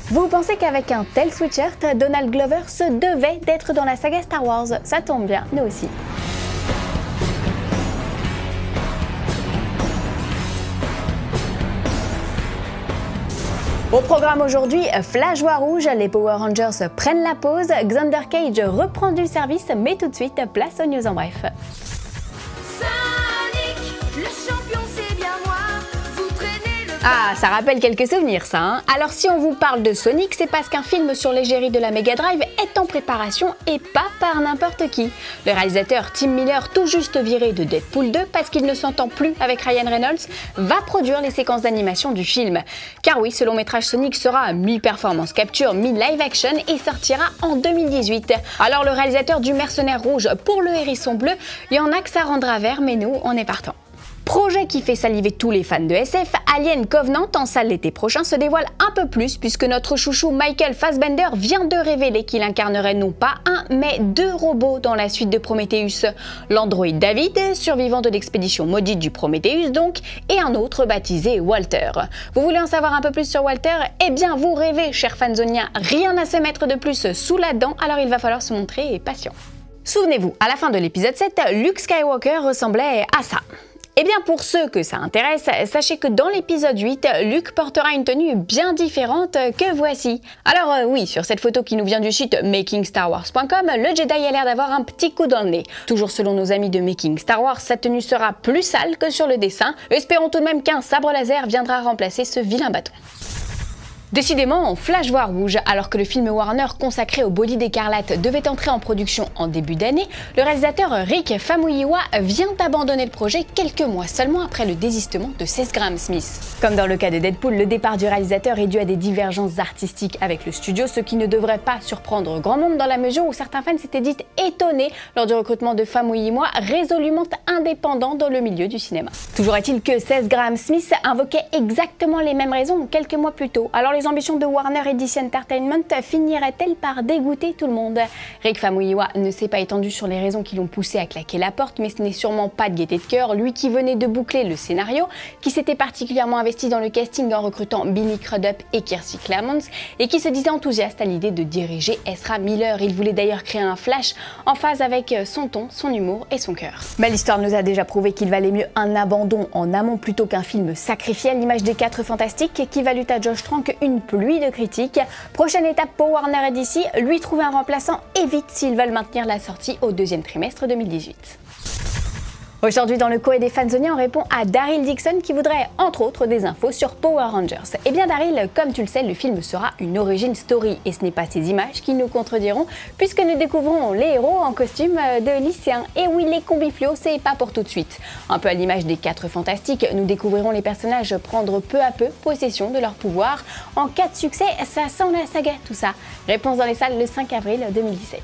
Vous pensez qu'avec un tel sweatshirt, Donald Glover se devait d'être dans la saga Star Wars? Ça tombe bien, nous aussi. Au programme aujourd'hui, Flash voit rouge, les Power Rangers prennent la pause, Xander Cage reprend du service, mais tout de suite, place aux news en bref. Ah, ça rappelle quelques souvenirs ça, hein. Alors si on vous parle de Sonic, c'est parce qu'un film sur l'égérie de la Mega Drive est en préparation et pas par n'importe qui. Le réalisateur Tim Miller, tout juste viré de Deadpool 2 parce qu'il ne s'entend plus avec Ryan Reynolds, va produire les séquences d'animation du film. Car oui, ce long métrage Sonic sera mi-performance capture, mi-live action et sortira en 2018. Alors le réalisateur du Mercenaire rouge pour le hérisson bleu, il y en a que ça rendra vert, mais nous, on est partant. Projet qui fait saliver tous les fans de SF, Alien Covenant en salle l'été prochain se dévoile un peu plus puisque notre chouchou Michael Fassbender vient de révéler qu'il incarnerait non pas un mais 2 robots dans la suite de Prometheus. L'androïde David, survivant de l'expédition maudite du Prometheus donc, et un autre baptisé Walter. Vous voulez en savoir un peu plus sur Walter? Eh bien vous rêvez, chers fanzoniens, rien à se mettre de plus sous la dent, alors il va falloir se montrer patient. Souvenez-vous, à la fin de l'épisode 7, Luke Skywalker ressemblait à ça. Eh bien pour ceux que ça intéresse, sachez que dans l'épisode 8, Luke portera une tenue bien différente que voici. Alors oui, sur cette photo qui nous vient du site makingstarwars.com, le Jedi a l'air d'avoir un petit coup dans le nez. Toujours selon nos amis de Making Star Wars, sa tenue sera plus sale que sur le dessin. Espérons tout de même qu'un sabre laser viendra remplacer ce vilain bâton. Décidément, Flash voit rouge. Alors que le film Warner consacré au Bolide écarlate devait entrer en production en début d'année, le réalisateur Rick Famuyiwa vient d'abandonner le projet quelques mois seulement après le désistement de Seth Grahame-Smith. Comme dans le cas de Deadpool, le départ du réalisateur est dû à des divergences artistiques avec le studio, ce qui ne devrait pas surprendre grand monde dans la mesure où certains fans s'étaient dit étonnés lors du recrutement de Famuyiwa, résolument indépendant dans le milieu du cinéma. Toujours est-il que Seth Grahame-Smith invoquait exactement les mêmes raisons quelques mois plus tôt. Alors les ambitions de Warner et DC Entertainment finiraient-elles par dégoûter tout le monde? Rick Famuyiwa ne s'est pas étendu sur les raisons qui l'ont poussé à claquer la porte, mais ce n'est sûrement pas de gaieté de cœur, lui qui venait de boucler le scénario, qui s'était particulièrement investi dans le casting en recrutant Billy Crudup et Kiersey Clemons, et qui se disait enthousiaste à l'idée de diriger Ezra Miller. Il voulait d'ailleurs créer un Flash en phase avec son ton, son humour et son cœur. Mais l'histoire nous a déjà prouvé qu'il valait mieux un abandon en amont plutôt qu'un film sacrifié à l'image des 4 Fantastiques qui valut à Josh Trank une pluie de critiques. Prochaine étape pour Warner et DC, lui trouver un remplaçant et vite s'ils veulent maintenir la sortie au 2e trimestre 2018. Aujourd'hui dans le courrier des fanzoniens, on répond à Daryl Dixon qui voudrait entre autres des infos sur Power Rangers. Eh bien Daryl, comme tu le sais, le film sera une origin story et ce n'est pas ces images qui nous contrediront puisque nous découvrons les héros en costume de lycéens. Et oui, les combifluos, c'est pas pour tout de suite. Un peu à l'image des 4 Fantastiques, nous découvrirons les personnages prendre peu à peu possession de leur pouvoir. En cas de succès, ça sent la saga tout ça. Réponse dans les salles le 5 avril 2017.